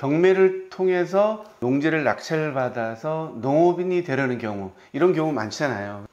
경매를 통해서 농지를 낙찰을 받아서 농업인이 되려는 경우, 이런 경우 많잖아요.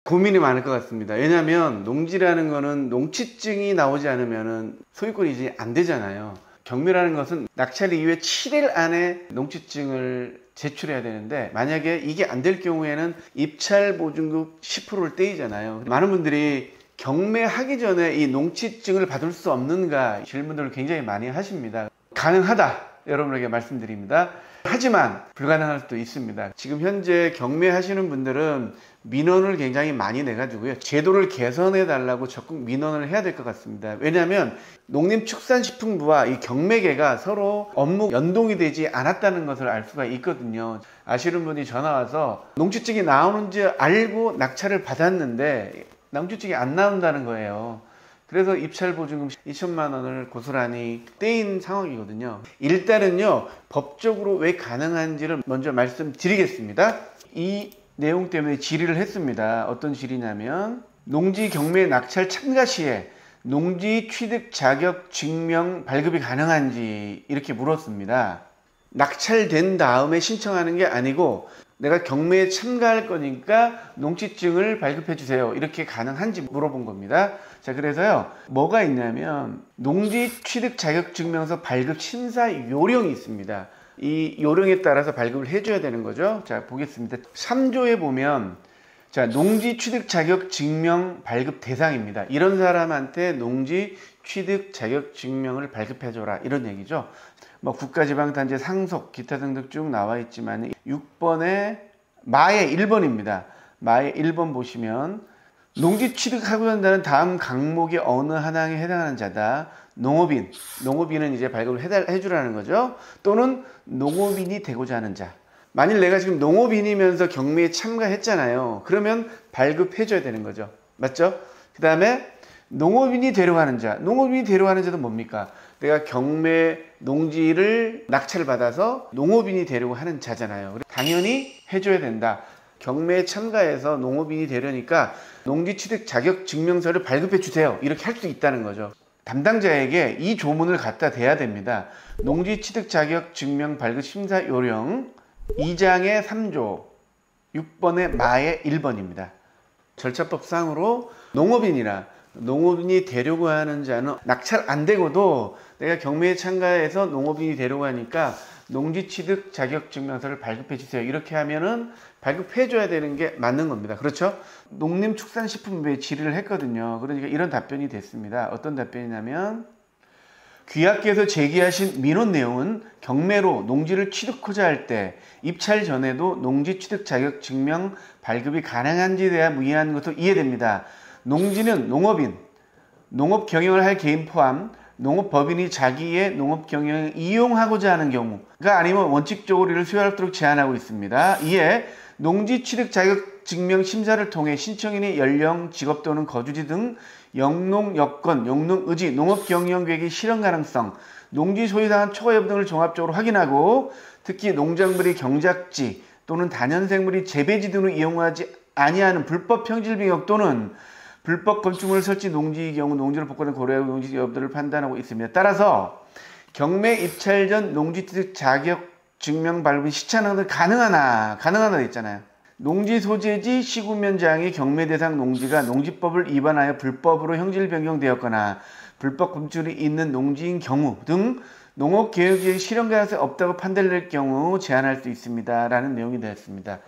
고민이 많을 것 같습니다. 왜냐하면 농지라는 거는 농취증이 나오지 않으면 소유권이 이제 안 되잖아요. 경매라는 것은 낙찰 이후에 7일 안에 농취증을 제출해야 되는데, 만약에 이게 안 될 경우에는 입찰 보증금 10%를 떼이잖아요. 많은 분들이 경매하기 전에 이 농취증을 받을 수 없는가 질문들을 굉장히 많이 하십니다. 가능하다, 여러분에게 말씀드립니다. 하지만 불가능할 수도 있습니다. 지금 현재 경매하시는 분들은 민원을 굉장히 많이 내가지고요, 제도를 개선해 달라고 적극 민원을 해야 될 것 같습니다. 왜냐하면 농림축산식품부와 이 경매계가 서로 업무 연동이 되지 않았다는 것을 알 수가 있거든요. 아시는 분이 전화 와서 농취증이 나오는지 알고 낙찰을 받았는데 농취증이 안 나온다는 거예요. 그래서 입찰 보증금 2천만 원을 고스란히 떼인 상황이거든요. 일단은요, 법적으로 왜 가능한지를 먼저 말씀드리겠습니다. 이 내용 때문에 질의를 했습니다. 어떤 질의냐면, 농지 경매 낙찰 참가 시에 농지 취득 자격 증명 발급이 가능한지 이렇게 물었습니다. 낙찰된 다음에 신청하는 게 아니고, 내가 경매에 참가할 거니까 농취증을 발급해 주세요, 이렇게 가능한지 물어본 겁니다. 자, 그래서요, 뭐가 있냐면 농지 취득 자격 증명서 발급 심사 요령이 있습니다. 이 요령에 따라서 발급을 해줘야 되는 거죠. 자, 보겠습니다. 3조에 보면, 자, 농지 취득 자격 증명 발급 대상입니다. 이런 사람한테 농지 취득 자격 증명을 발급해줘라, 이런 얘기죠. 뭐 국가지방단지 상속 기타 등등 쭉 나와 있지만 6번에 마의 1번입니다. 마의 1번 보시면, 농지 취득하고자 한다는 다음 강목의 어느 하나에 해당하는 자다. 농업인, 농업인은 이제 발급을 해주라는 거죠. 또는 농업인이 되고자 하는 자. 만일 내가 지금 농업인이면서 경매에 참가했잖아요. 그러면 발급해줘야 되는 거죠. 맞죠? 그 다음에 농업인이 되려고 하는 자. 농업인이 되려고 하는 자도 뭡니까? 내가 경매 농지를 낙찰을 받아서 농업인이 되려고 하는 자잖아요. 당연히 해줘야 된다. 경매에 참가해서 농업인이 되려니까 농지 취득 자격 증명서를 발급해 주세요, 이렇게 할 수 있다는 거죠. 담당자에게 이 조문을 갖다 대야 됩니다. 농지 취득 자격 증명 발급 심사 요령 2장의 3조 6번의 마의 1번입니다. 절차법상으로 농업인이 되려고 하는 자는 낙찰 안 되고도 내가 경매에 참가해서 농업인이 되려고 하니까 농지 취득 자격 증명서를 발급해 주세요, 이렇게 하면은 발급해 줘야 되는 게 맞는 겁니다. 그렇죠? 농림축산식품부에 질의를 했거든요. 그러니까 이런 답변이 됐습니다. 어떤 답변이냐면, 귀하께서 제기하신 민원 내용은 경매로 농지를 취득하자 할 때 입찰 전에도 농지 취득 자격 증명 발급이 가능한지에 대한 문의한 것으로 이해됩니다. 농지는 농업인, 농업 경영을 할 개인 포함 농업법인이 자기의 농업 경영을 이용하고자 하는 경우가 아니면 원칙적으로 이를 수여하도록 제한하고 있습니다. 이에 농지 취득 자격 증명 심사를 통해 신청인의 연령, 직업 또는 거주지 등 영농 여건, 영농 의지, 농업 경영 계획의 실현 가능성, 농지 소유당한 초과 여부 등을 종합적으로 확인하고, 특히 농작물의 경작지 또는 다년생물의 재배지 등을 이용하지 아니하는 불법 평질 병역 또는 불법 건축물 설치 농지의 경우 농지를 복구하는 고려하고 농지 여부들을 판단하고 있습니다. 따라서 경매 입찰 전 농지 취득 자격 증명 발급이 시차는 가능하다 있잖아요. 농지 소재지 시구면장이 경매 대상 농지가 농지법을 위반하여 불법으로 형질 변경되었거나 불법 건축물이 있는 농지인 경우 등 농업개혁의 실현 가능성이 없다고 판단될 경우 제한할 수 있습니다, 라는 내용이 되었습니다.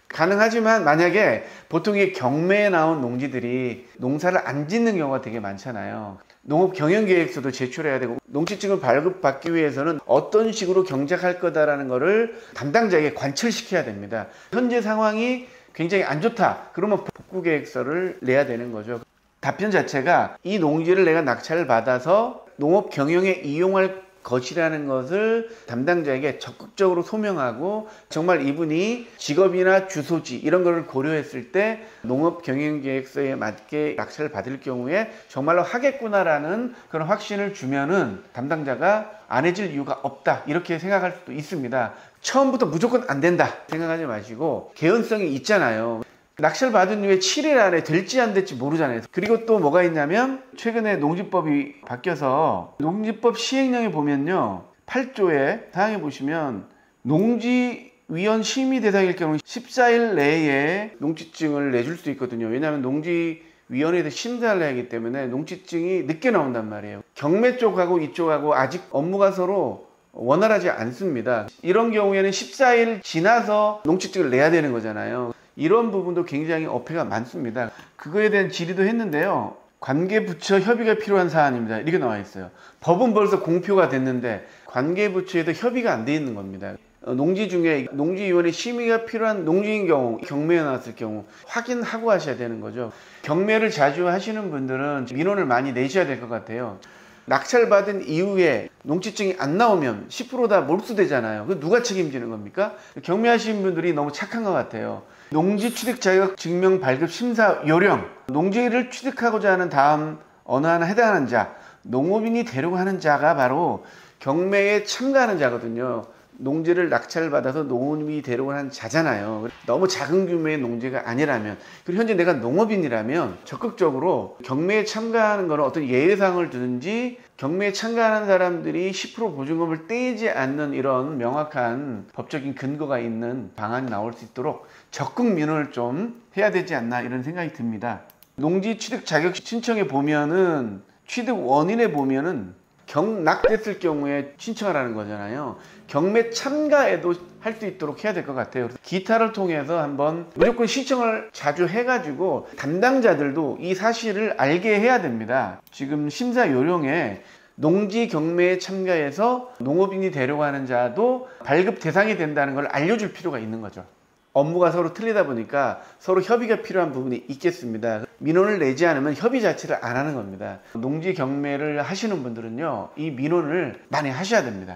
가능하지만 만약에 보통 이 경매에 나온 농지들이 농사를 안 짓는 경우가 되게 많잖아요. 농업경영계획서도 제출해야 되고, 농취증을 발급받기 위해서는 어떤 식으로 경작할 거다라는 거를 담당자에게 관철시켜야 됩니다. 현재 상황이 굉장히 안 좋다, 그러면 복구계획서를 내야 되는 거죠. 답변 자체가 이 농지를 내가 낙찰을 받아서 농업경영에 이용할 것이라는 것을 담당자에게 적극적으로 소명하고, 정말 이분이 직업이나 주소지 이런 것을 고려했을 때 농업경영계획서에 맞게 낙찰을 받을 경우에 정말로 하겠구나라는 그런 확신을 주면은 담당자가 안 해줄 이유가 없다, 이렇게 생각할 수도 있습니다. 처음부터 무조건 안 된다 생각하지 마시고 개연성이 있잖아요. 낙찰 받은 이후에 7일 안에 될지 안 될지 모르잖아요. 그리고 또 뭐가 있냐면 최근에 농지법이 바뀌어서 농지법 시행령에 보면요, 8조에 사항에 보시면 농지위원 심의 대상일 경우 14일 내에 농지증을 내줄 수 있거든요. 왜냐하면 농지위원회에서 심사를 해야 하기 때문에 농지증이 늦게 나온단 말이에요. 경매 쪽하고 이쪽하고 아직 업무가 서로 원활하지 않습니다. 이런 경우에는 14일 지나서 농지증을 내야 되는 거잖아요. 이런 부분도 굉장히 어폐가 많습니다. 그거에 대한 질의도 했는데요. 관계부처 협의가 필요한 사안입니다. 이렇게 나와 있어요. 법은 벌써 공표가 됐는데 관계부처에도 협의가 안 돼 있는 겁니다. 농지 중에 농지위원회 심의가 필요한 농지인 경우, 경매에 나왔을 경우 확인하고 하셔야 되는 거죠. 경매를 자주 하시는 분들은 민원을 많이 내셔야 될 것 같아요. 낙찰받은 이후에 농지증이 안 나오면 10% 다 몰수되잖아요. 그 누가 책임지는 겁니까? 경매하시는 분들이 너무 착한 것 같아요. 농지 취득 자격 증명 발급 심사 요령, 농지를 취득하고자 하는 다음 어느 하나 해당하는 자, 농업인이 되려고 하는 자가 바로 경매에 참가하는 자거든요. 농지를 낙찰받아서 농업인이 되려고 하는 자잖아요. 너무 작은 규모의 농지가 아니라면, 그리고 현재 내가 농업인이라면 적극적으로 경매에 참가하는 것은 어떤 예외상을 두든지 경매에 참가하는 사람들이 10% 보증금을 떼지 않는 이런 명확한 법적인 근거가 있는 방안이 나올 수 있도록 적극 민원을 좀 해야 되지 않나 이런 생각이 듭니다. 농지 취득 자격 신청에 보면은 취득 원인에 보면은 경락됐을 경우에 신청을 하는 거잖아요. 경매 참가에도 할 수 있도록 해야 될 것 같아요. 기타를 통해서 한번 무조건 신청을 자주 해가지고 담당자들도 이 사실을 알게 해야 됩니다. 지금 심사 요령에 농지 경매에 참가해서 농업인이 되려고 하는 자도 발급 대상이 된다는 걸 알려줄 필요가 있는 거죠. 업무가 서로 틀리다 보니까 서로 협의가 필요한 부분이 있겠습니다. 민원을 내지 않으면 협의 자체를 안 하는 겁니다. 농지 경매를 하시는 분들은요, 이 민원을 많이 하셔야 됩니다.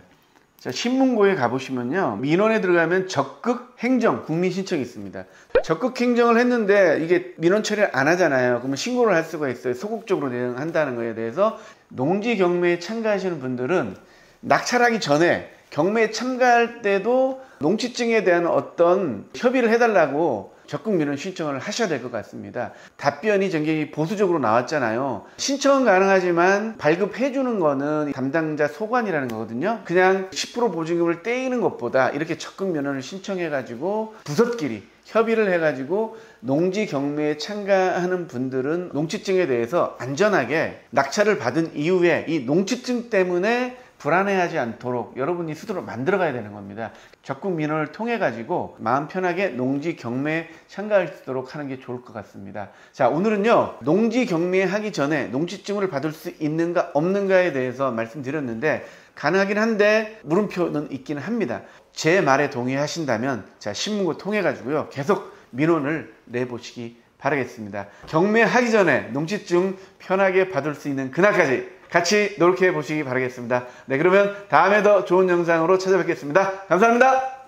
자, 신문고에 가보시면요, 민원에 들어가면 적극 행정 국민 신청이 있습니다. 적극 행정을 했는데 이게 민원 처리를 안 하잖아요. 그러면 신고를 할 수가 있어요. 소극적으로 대응한다는 거에 대해서 농지 경매에 참가하시는 분들은 낙찰하기 전에 경매에 참가할 때도 농지증에 대한 어떤 협의를 해달라고 적극 민원 신청을 하셔야 될 것 같습니다. 답변이 굉장히 보수적으로 나왔잖아요. 신청은 가능하지만 발급해주는 거는 담당자 소관이라는 거거든요. 그냥 10% 보증금을 떼이는 것보다 이렇게 적극 민원을 신청해가지고 부서끼리 협의를 해가지고 농지 경매에 참가하는 분들은 농지증에 대해서 안전하게 낙찰을 받은 이후에 이 농지증 때문에 불안해하지 않도록 여러분이 스스로 만들어가야 되는 겁니다. 적극 민원을 통해 가지고 마음 편하게 농지 경매에 참가할 수 있도록 하는 게 좋을 것 같습니다. 자, 오늘은요, 농지 경매 하기 전에 농지증을 받을 수 있는가 없는가에 대해서 말씀드렸는데 가능하긴 한데 물음표는 있기는 합니다. 제 말에 동의하신다면 자, 신문고 통해 가지고요, 계속 민원을 내보시기 바라겠습니다. 경매하기 전에 농지증 편하게 받을 수 있는 그날까지 같이 노력해 보시기 바라겠습니다. 네, 그러면 다음에 더 좋은 영상으로 찾아뵙겠습니다. 감사합니다.